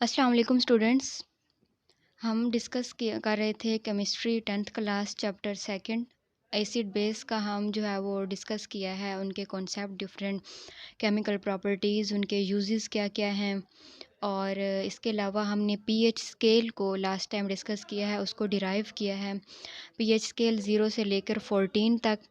अस्सलाम वालेकुम स्टूडेंट्स। हम कर रहे थे chemistry 10th class chapter second acid base का। हम जो है वो डिस्कस किया है, उनके कॉन्सेप्ट, डिफरेंट केमिकल प्रॉपर्टीज़, उनके यूजेस क्या क्या हैं। और इसके अलावा हमने पीएच स्केल को लास्ट टाइम डिस्कस किया है, उसको डिराइव किया है। पीएच स्केल 0 से लेकर 14 तक।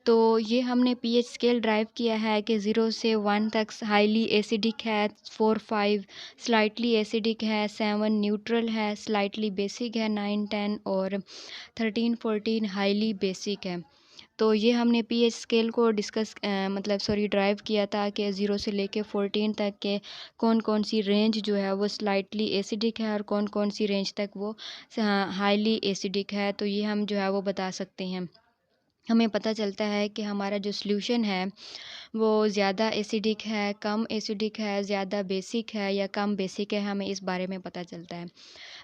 तो ये हमने पीएच स्केल ड्राइव किया है कि 0 से 1 तक हाईली एसिडिक है, 4-5 स्लाइटली एसिडिक है, 7 न्यूट्रल है, स्लाइटली बेसिक है, 9-10 और 13-14 हाईली बेसिक है। तो ये हमने पीएच स्केल को ड्राइव किया था कि 0 से लेके 14 तक के कौन कौन सी रेंज जो है वो स्लाइटली एसिडिक है और कौन कौन सी रेंज तक वो हाईली एसिडिक है। तो ये हम जो है वो बता सकते हैं। हमें पता चलता है कि हमारा जो सॉल्यूशन है वो ज़्यादा एसिडिक है, कम एसिडिक है, ज़्यादा बेसिक है या कम बेसिक है, हमें इस बारे में पता चलता है।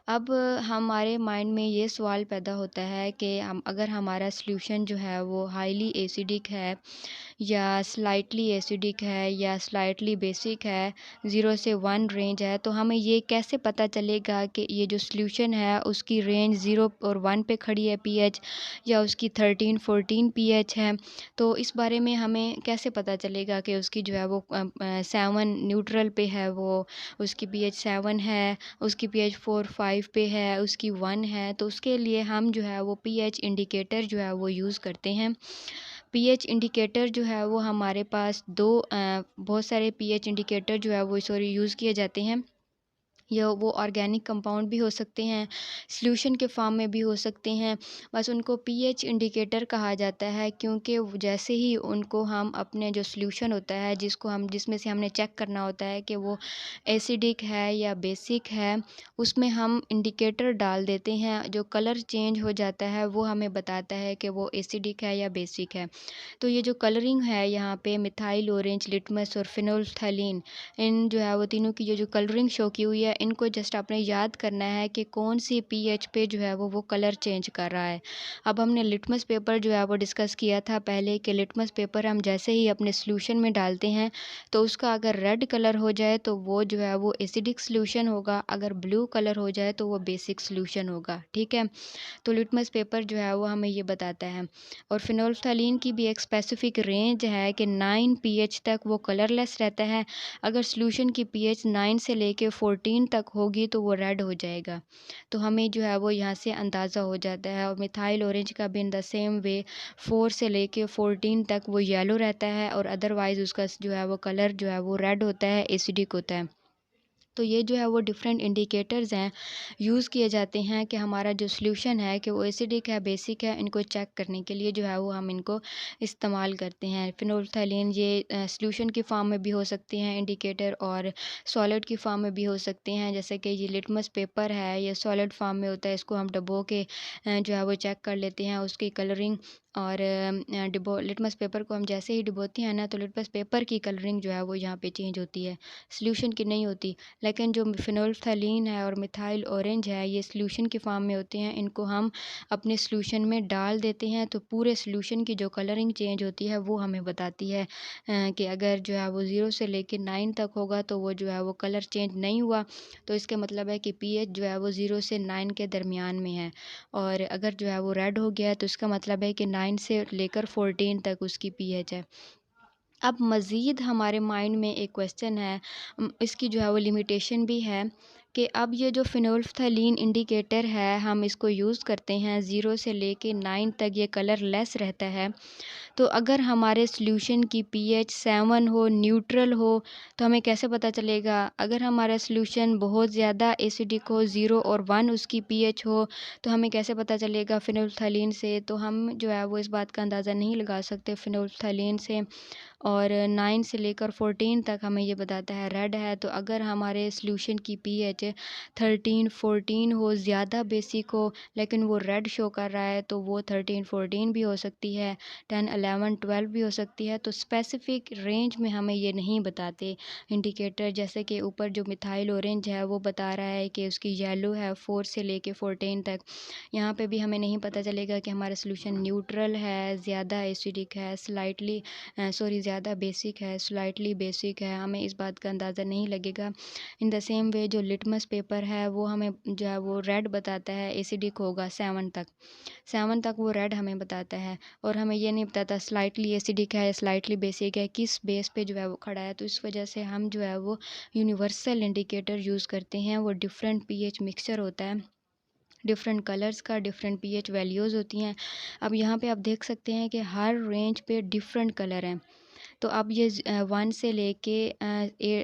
अब हमारे माइंड में ये सवाल पैदा होता है कि हम अगर हमारा सॉल्यूशन जो है वो हाईली एसिडिक है या स्लाइटली एसिडिक है या स्लाइटली बेसिक है, 0 से 1 रेंज है, तो हमें ये कैसे पता चलेगा कि ये जो सॉल्यूशन है उसकी रेंज 0 और 1 पे खड़ी है पीएच या उसकी 13-14 पीएच है। तो इस बारे में हमें कैसे पता चलेगा कि उसकी जो है वो 7 न्यूट्रल पे है, वो उसकी पीएच 7 है, उसकी पीएच 4-5 पे है, उसकी 1 है। तो उसके लिए हम जो है वो पीएच इंडिकेटर जो है वो यूज़ करते हैं। पीएच इंडिकेटर जो है वो हमारे पास बहुत सारे पीएच इंडिकेटर जो है वो यूज़ किए जाते हैं। या वो ऑर्गेनिक कंपाउंड भी हो सकते हैं, सॉल्यूशन के फॉर्म में भी हो सकते हैं। बस उनको पीएच इंडिकेटर कहा जाता है क्योंकि जैसे ही उनको हम अपने जो सॉल्यूशन होता है जिसमें से हमने चेक करना होता है कि वो एसिडिक है या बेसिक है, उसमें हम इंडिकेटर डाल देते हैं। जो कलर चेंज हो जाता है वो हमें बताता है कि वो एसिडिक है या बेसिक है। तो ये जो कलरिंग है यहाँ पे मिथाइल ऑरेंज, लिटमस और फिनोल्फ्थालीन, इन जो है वो तीनों की जो कलरिंग शो की हुई है, इनको जस्ट आपने याद करना है कि कौन सी पीएच पे जो है वो कलर चेंज कर रहा है। अब हमने लिटमस पेपर जो है वो डिस्कस किया था पहले कि लिटमस पेपर हम जैसे ही अपने सॉल्यूशन में डालते हैं तो उसका अगर रेड कलर हो जाए तो वो जो है वो एसिडिक सॉल्यूशन होगा, अगर ब्लू कलर हो जाए तो वो बेसिक सॉल्यूशन होगा। ठीक है, तो लिटमस पेपर जो है वो हमें ये बताता है। और फिनोल्फ्थालीन की भी एक स्पेसिफिक रेंज है कि 9 पीएच तक वो कलरलेस रहता है। अगर सॉल्यूशन की पीएच 9 से लेके 14 तक होगी तो वो रेड हो जाएगा। तो हमें जो है वो यहाँ से अंदाज़ा हो जाता है। और मिथाइल ऑरेंज का भी इन द सेम वे 4 से लेके 14 तक वो येलो रहता है और अदरवाइज़ उसका जो है वो कलर जो है वो रेड होता है, एसिडिक होता है। तो ये जो है वो डिफरेंट इंडिकेटर्स हैं, यूज़ किए जाते हैं कि हमारा जो सॉल्यूशन है कि वो एसिडिक है, बेसिक है, इनको चेक करने के लिए जो है वो हम इनको इस्तेमाल करते हैं। फिनोल्फ्थालीन ये सॉल्यूशन की फॉर्म में भी हो सकते हैं इंडिकेटर और सॉलिड की फॉर्म में भी हो सकते हैं। जैसे कि ये लिटमस पेपर है, ये सॉलिड फॉर्म में होता है, इसको हम डुबो के जो है वो चेक कर लेते हैं उसकी कलरिंग। और लिटमस पेपर को हम जैसे ही डुबोते हैं ना तो लिटमस पेपर की कलरिंग जो है वो यहाँ पे चेंज होती है, सॉल्यूशन की नहीं होती। लेकिन जो फिनोल्फ्थालीन है और मिथाइल ऑरेंज है, ये सॉल्यूशन के फॉर्म में होते हैं। इनको हम अपने सॉल्यूशन में डाल देते हैं तो पूरे सॉल्यूशन की जो कलरिंग चेंज होती है वो हमें बताती है कि अगर जो है वो 0 से लेकर 9 तक होगा तो वो जो है वो कलर चेंज नहीं हुआ, तो इसका मतलब है कि पीएच जो है वो 0 से 9 के दरमियान में है। और अगर जो है वो रेड हो गया है तो इसका मतलब है कि 9 से लेकर 14 तक उसकी पीएच है। अब मज़ीद हमारे माइंड में एक क्वेश्चन है, इसकी जो है वो लिमिटेशन भी है कि अब ये जो फिनोल्फ्थालीन इंडिकेटर है, हम इसको यूज़ करते हैं 0 से लेके 9 तक, ये कलरलेस रहता है। तो अगर हमारे सॉल्यूशन की पीएच 7 हो, न्यूट्रल हो, तो हमें कैसे पता चलेगा? अगर हमारा सॉल्यूशन बहुत ज़्यादा एसिडिक हो, 0 और 1 उसकी पीएच हो, तो हमें कैसे पता चलेगा फिनोल्फ्थालीन से? तो हम जो है वो इस बात का अंदाज़ा नहीं लगा सकते फिनोल्फ्थालीन से। और 9 से लेकर 14 तक हमें ये बताता है रेड है। तो अगर हमारे सॉल्यूशन की पीएच 13-14 हो, ज़्यादा बेसिक हो, लेकिन वो रेड शो कर रहा है, तो वो 13-14 भी हो सकती है, 10-11-12 भी हो सकती है। तो स्पेसिफिक रेंज में हमें ये नहीं बताते इंडिकेटर। जैसे कि ऊपर जो मिथाइल ऑरेंज है वो बता रहा है कि उसकी येलो है 4 से लेके 14 तक। यहाँ पे भी हमें नहीं पता चलेगा कि हमारा सॉल्यूशन न्यूट्रल है, ज़्यादा एसिडिक है, ज़्यादा बेसिक है, स्लाइटली बेसिक है, हमें इस बात का अंदाज़ा नहीं लगेगा। इन द सेम वे जो लिटमस लिटमस पेपर है वो हमें जो है वो रेड बताता है, एसिडिक होगा 7 तक वो रेड हमें बताता है, और हमें ये नहीं बताता स्लाइटली एसिडिक है, स्लाइटली बेसिक है, किस बेस पे जो है वो खड़ा है। तो इस वजह से हम जो है वो यूनिवर्सल इंडिकेटर यूज़ करते हैं। वो डिफरेंट पीएच मिक्सचर होता है, डिफरेंट कलर्स का, डिफरेंट पीएच वैल्यूज़ होती हैं। अब यहाँ पे आप देख सकते हैं कि हर रेंज पे डिफरेंट कलर हैं। तो अब ये 1 से लेके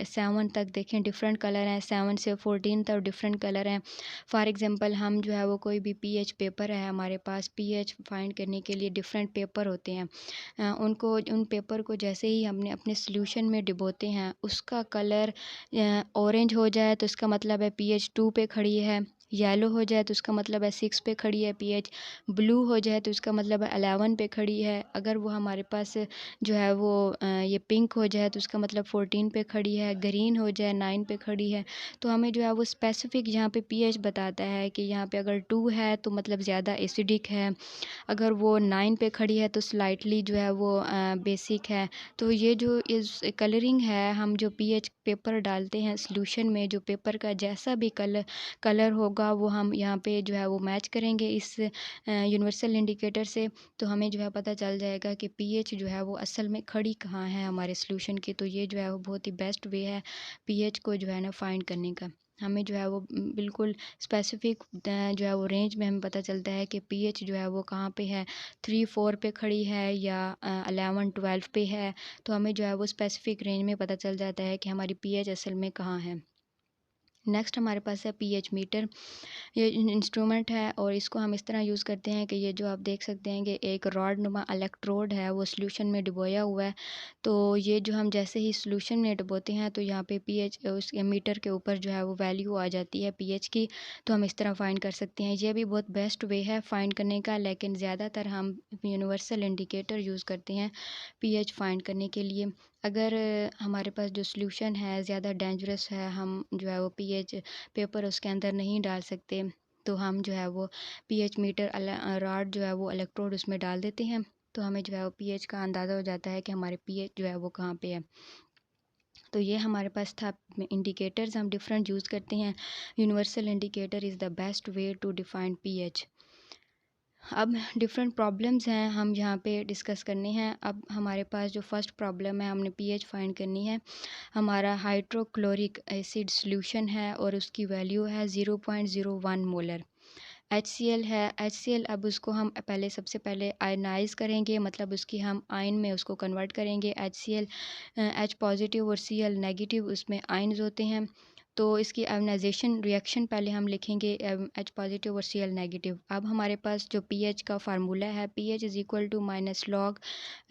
7 तक देखें डिफरेंट कलर हैं, 7 से 14 तक डिफरेंट कलर हैं। फॉर एग्जांपल हम जो है वो कोई भी पीएच पेपर है हमारे पास, पीएच फाइंड करने के लिए डिफरेंट पेपर होते हैं। उन पेपर को जैसे ही हमने अपने सॉल्यूशन में डिबोते हैं, उसका कलर ऑरेंज हो जाए तो इसका मतलब है पीएच 2 पे खड़ी है, येलो हो जाए तो उसका मतलब है 6 पे खड़ी है पीएच, ब्लू हो जाए तो उसका मतलब है 11 पे खड़ी है। अगर वो हमारे पास जो है वो ये पिंक हो जाए तो उसका मतलब 14 पे खड़ी है, ग्रीन हो जाए 9 पे खड़ी है। तो हमें जो है वो स्पेसिफिक यहाँ पे पीएच बताता है कि यहाँ पे अगर 2 है तो मतलब ज़्यादा एसिडिक है, अगर वो 9 पे खड़ी है तो स्लाइटली जो है वो बेसिक है। तो ये जो इस कलरिंग है, हम जो पीएच पेपर डालते हैं सॉल्यूशन में, जो पेपर का जैसा भी कलर होगा वो हम यहाँ पे जो है वो मैच करेंगे इस यूनिवर्सल इंडिकेटर से। तो हमें जो है पता चल जाएगा कि पीएच जो है वो असल में खड़ी कहाँ है हमारे सॉल्यूशन की। तो ये जो है वो बहुत ही बेस्ट वे है पीएच को जो है ना फाइंड करने का। हमें जो है वो बिल्कुल स्पेसिफिक जो है वो रेंज में हमें पता चलता है कि पीएच जो है वो कहाँ पे है, 3-4 पे खड़ी है या 11-12 पे है। तो हमें जो है वो स्पेसिफिक रेंज में पता चल जाता है कि हमारी पीएच असल में कहाँ है। नेक्स्ट हमारे पास है पीएच मीटर। ये इंस्ट्रूमेंट है और इसको हम इस तरह यूज़ करते हैं कि ये जो आप देख सकते हैं कि एक रॉड नुमा इलेक्ट्रोड है वो सॉल्यूशन में डुबोया हुआ है। तो ये जो हम जैसे ही सॉल्यूशन में डुबोते हैं तो यहाँ पे पीएच उस मीटर के ऊपर जो है वो वैल्यू आ जाती है पीएच की। तो हम इस तरह फाइंड कर सकते हैं। ये भी बहुत बेस्ट वे है फाइंड करने का, लेकिन ज़्यादातर हम यूनिवर्सल इंडिकेटर यूज़ करते हैं पीएच फाइंड करने के लिए। अगर हमारे पास जो सॉल्यूशन है ज़्यादा डेंजरस है, हम जो है वो पीएच पेपर उसके अंदर नहीं डाल सकते, तो हम जो है वो पीएच मीटर रॉड जो है वो इलेक्ट्रोड उसमें डाल देते हैं। तो हमें जो है वो पीएच का अंदाज़ा हो जाता है कि हमारे पीएच जो है वो कहाँ पे है। तो ये हमारे पास था इंडिकेटर्स हम डिफरेंट यूज़ करते हैं। Universal indicator is the best way to define pH. अब डिफरेंट प्रॉब्लम्स हैं हम यहाँ पे डिस्कस करने हैं। अब हमारे पास जो फर्स्ट प्रॉब्लम है, हमने पीएच फाइंड करनी है। हमारा हाइड्रोक्लोरिक एसिड सॉल्यूशन है और उसकी वैल्यू है 0.01 मोलर। HCl है, HCl अब उसको हम पहले सबसे पहले आयनाइज़ करेंगे, मतलब उसकी हम आयन में उसको कन्वर्ट करेंगे। HCl H पॉजिटिव और Cl नेगेटिव उसमें आयन्स होते हैं। तो इसकी आयनाइजेशन रिएक्शन पहले हम लिखेंगे H पॉजिटिव और Cl नेगेटिव। अब हमारे पास जो pH का फार्मूला है, pH is equal to minus log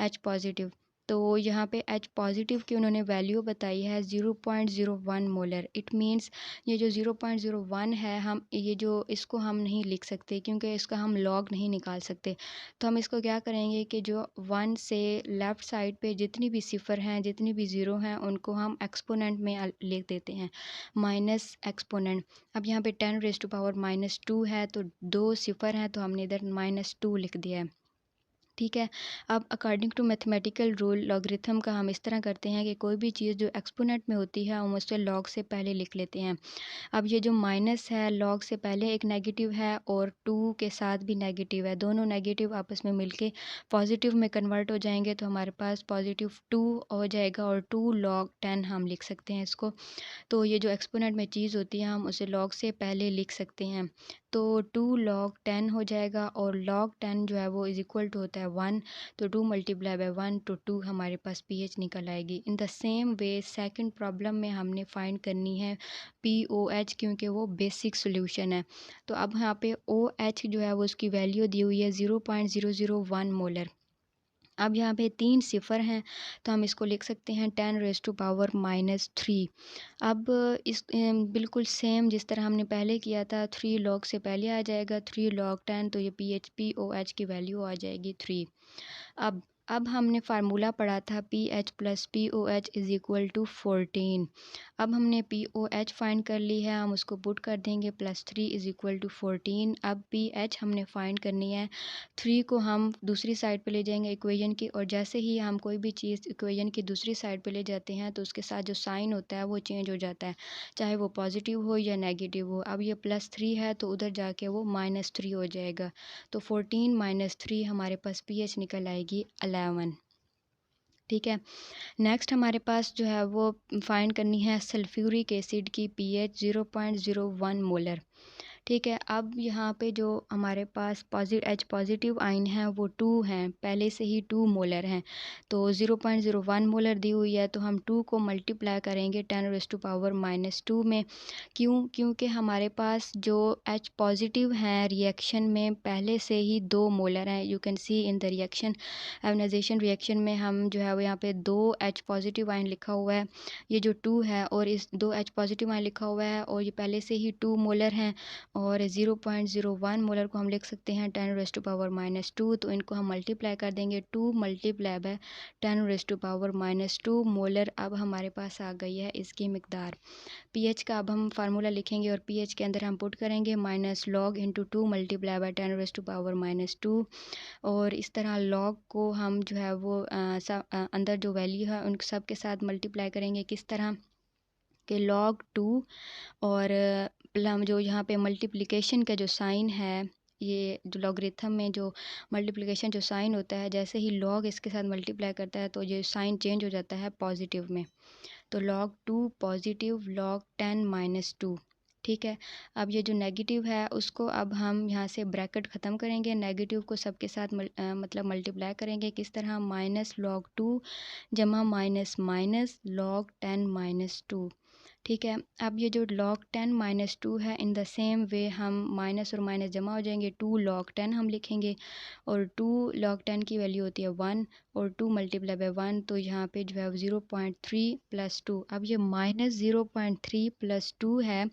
H positive. तो यहाँ पे H पॉजिटिव की उन्होंने वैल्यू बताई है 0.01 मोलर। इट मीन्स ये जो 0.01 है, हम ये जो इसको हम नहीं लिख सकते क्योंकि इसका हम लॉग नहीं निकाल सकते। तो हम इसको क्या करेंगे कि जो 1 से लेफ़्ट साइड पे जितनी भी सिफर हैं, जितनी भी ज़ीरो हैं, उनको हम एक्सपोनेंट में लिख देते हैं, माइनस एक्सपोनेंट। अब यहाँ पे 10⁻⁻² है तो 2 सिफर हैं तो हमने इधर -2 लिख दिया है। ठीक है। अब according to mathematical rule logarithm का हम इस तरह करते हैं कि कोई भी चीज़ जो एक्सपोनेंट में होती है हम उसे लॉग से पहले लिख लेते हैं। अब ये जो माइनस है, लॉग से पहले एक नेगेटिव है और 2 के साथ भी नेगेटिव है, दोनों नेगेटिव आपस में मिलके पॉजिटिव में कन्वर्ट हो जाएंगे। तो हमारे पास +2 हो जाएगा और 2 log 10 हम लिख सकते हैं इसको। तो ये जो एक्सपोनेंट में चीज़ होती है हम उसे लॉग से पहले लिख सकते हैं। तो 2 log 10 हो जाएगा और log 10 जो है वो इज़ इक्वल टू होता है 1। तो 2 मल्टीप्लाई बाय 1 तो 2 हमारे पास पीएच निकल आएगी। In the same way second problem में हमने फाइंड करनी है पीओएच, क्योंकि वो बेसिक सॉल्यूशन है। तो अब यहाँ पे ओएच जो है वो उसकी वैल्यू दी हुई है 0.001 मोलर। अब यहाँ पे 3 सिफर हैं तो हम इसको लिख सकते हैं 10⁻³ अब इस बिल्कुल सेम जिस तरह हमने पहले किया था, 3 log से पहले आ जाएगा 3 log 10, तो ये PHPOH की वैल्यू आ जाएगी 3। अब हमने फार्मूला पढ़ा था pH plus POH is equal to 14। अब हमने POH फाइंड कर ली है, हम उसको पुट कर देंगे +3 इज़ इक्वल टू 14। अब pH हमने फाइंड करनी है, 3 को हम दूसरी साइड पे ले जाएंगे इक्वेशन की, और जैसे ही हम कोई भी चीज़ इक्वेशन की दूसरी साइड पे ले जाते हैं तो उसके साथ जो साइन होता है वो चेंज हो जाता है, चाहे वो पॉजिटिव हो या नेगेटिव हो। अब ये +3 है तो उधर जाके वो -3 हो जाएगा, तो 14 - 3 हमारे पास pH निकल आएगी 11। ठीक है, नेक्स्ट हमारे पास जो है वो फाइंड करनी है सल्फ्यूरिक एसिड की pH 0.01 मोलर। ठीक है, अब यहाँ पे जो हमारे पास H पॉजिटिव आइन है वो 2 हैं, पहले से ही 2 मोलर हैं, तो 0.01 मोलर दी हुई है, तो हम 2 को मल्टीप्लाई करेंगे 10⁻⁻² में। क्योंकि हमारे पास जो H पॉजिटिव हैं रिएक्शन में पहले से ही 2 मोलर हैं। You can see in the reaction, ionization reaction में हम जो है वो यहाँ पे 2 H पॉजिटिव आइन लिखा हुआ है, ये जो 2 है, और इस 2 H पॉजिटिव आइन लिखा हुआ है, और ये पहले से ही 2 मोलर हैं, और 0.01 मोलर को हम लिख सकते हैं 10⁻², तो इनको हम मल्टीप्लाई कर देंगे, 2 मल्टीप्लाई बाय 10⁻² मोलर। अब हमारे पास आ गई है इसकी मिकदार। pH का अब हम फार्मूला लिखेंगे और pH के अंदर हम पुट करेंगे -log × 2 मल्टीप्लाई बाय 10⁻², और इस तरह log को हम जो है वो अंदर जो वैल्यू है उन सब के साथ मल्टीप्लाई करेंगे, किस तरह के log 2, और हम जो यहाँ पे मल्टीप्लिकेशन का जो साइन है, ये जो लॉगरिथम में जो मल्टीप्लिकेशन जो साइन होता है, जैसे ही लॉग इसके साथ मल्टीप्लाई करता है तो ये साइन चेंज हो जाता है पॉजिटिव में, तो log 2 पॉजिटिव log 10 - 2। ठीक है, अब ये जो नेगेटिव है उसको अब हम यहाँ से ब्रैकेट ख़त्म करेंगे, नेगेटिव को सबके साथ मतलब मल्टीप्लाई करेंगे, किस तरह -log 2 जमा माइनस log 10 - 2। ठीक है, अब ये जो log 10 - 2 है, इन द सेम वे हम माइनस और माइनस जमा हो जाएंगे, 2 log 10 हम लिखेंगे, और 2 log 10 की वैल्यू होती है 1, और 2 मल्टीप्लाई बाय 1, तो यहाँ पे जो है 0.3 + 2। अब ये -0.3 + 2 है,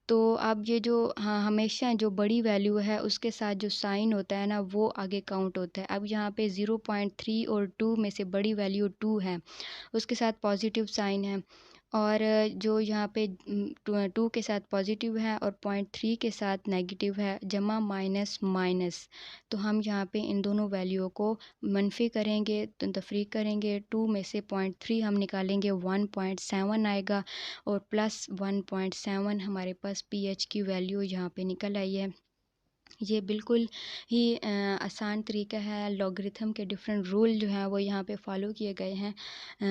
तो अब ये जो हमेशा जो बड़ी वैल्यू है उसके साथ जो साइन होता है ना वो आगे काउंट होता है। अब यहाँ पे 0.3 और 2 में से बड़ी वैल्यू 2 है, उसके साथ पॉजिटिव साइन है, और जो यहाँ पे 2 के साथ पॉजिटिव है और 0.3 के साथ नेगेटिव है, जमा माइनस माइनस, तो हम यहाँ पे इन दोनों वैल्यूओं को मनफी करेंगे, तो तफरीक करेंगे, 2 में से 0.3 हम निकालेंगे 1.7 आएगा, और +1.7 हमारे पास pH की वैल्यू यहाँ पे निकल आई है। ये बिल्कुल ही आसान तरीका है, लॉगरिथम के डिफरेंट रूल जो हैं वो यहाँ पे फॉलो किए गए हैं।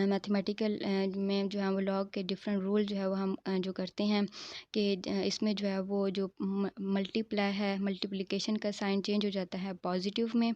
मैथमेटिकल में जो है वो लॉग के डिफरेंट रूल जो है वो हम जो करते हैं कि इसमें जो है वो जो मल्टीप्लाई है, मल्टीप्लिकेशन का साइन चेंज हो जाता है पॉजिटिव में,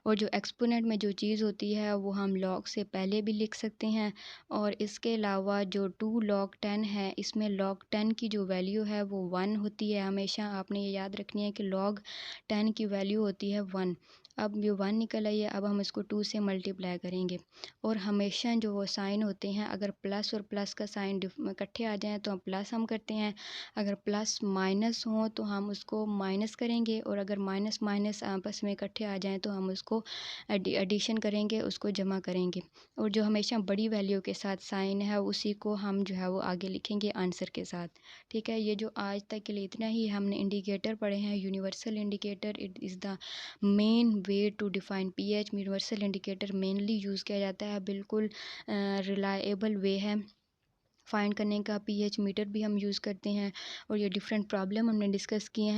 और जो एक्सपोनेंट में जो चीज़ होती है वो हम log से पहले भी लिख सकते हैं, और इसके अलावा जो 2 log 10 है, इसमें log 10 की जो वैल्यू है वो 1 होती है, हमेशा आपने ये याद रखनी है कि log 10 की वैल्यू होती है 1। अब ये 1 निकल आई है, अब हम इसको 2 से मल्टीप्लाई करेंगे, और हमेशा जो वो साइन होते हैं, अगर प्लस और प्लस का साइन इकट्ठे आ जाएँ तो हम प्लस हम करते हैं, अगर प्लस माइनस हो तो हम उसको माइनस करेंगे, और अगर माइनस माइनस आपस में इकट्ठे आ जाएँ तो हम उसको एडिशन करेंगे, उसको जमा करेंगे, और जो हमेशा बड़ी वैल्यू के साथ साइन है उसी को हम जो है वो आगे लिखेंगे आंसर के साथ। ठीक है, ये जो आज तक के लिए इतना ही हमने इंडिकेटर पढ़े हैं। Universal indicator it is the main way to define pH। Universal indicator mainly use किया जाता है, बिल्कुल रिलायबल वे है फाइंड करने का। pH मीटर भी हम यूज़ करते हैं, और ये डिफरेंट प्रॉब्लम हमने डिस्कस किए हैं।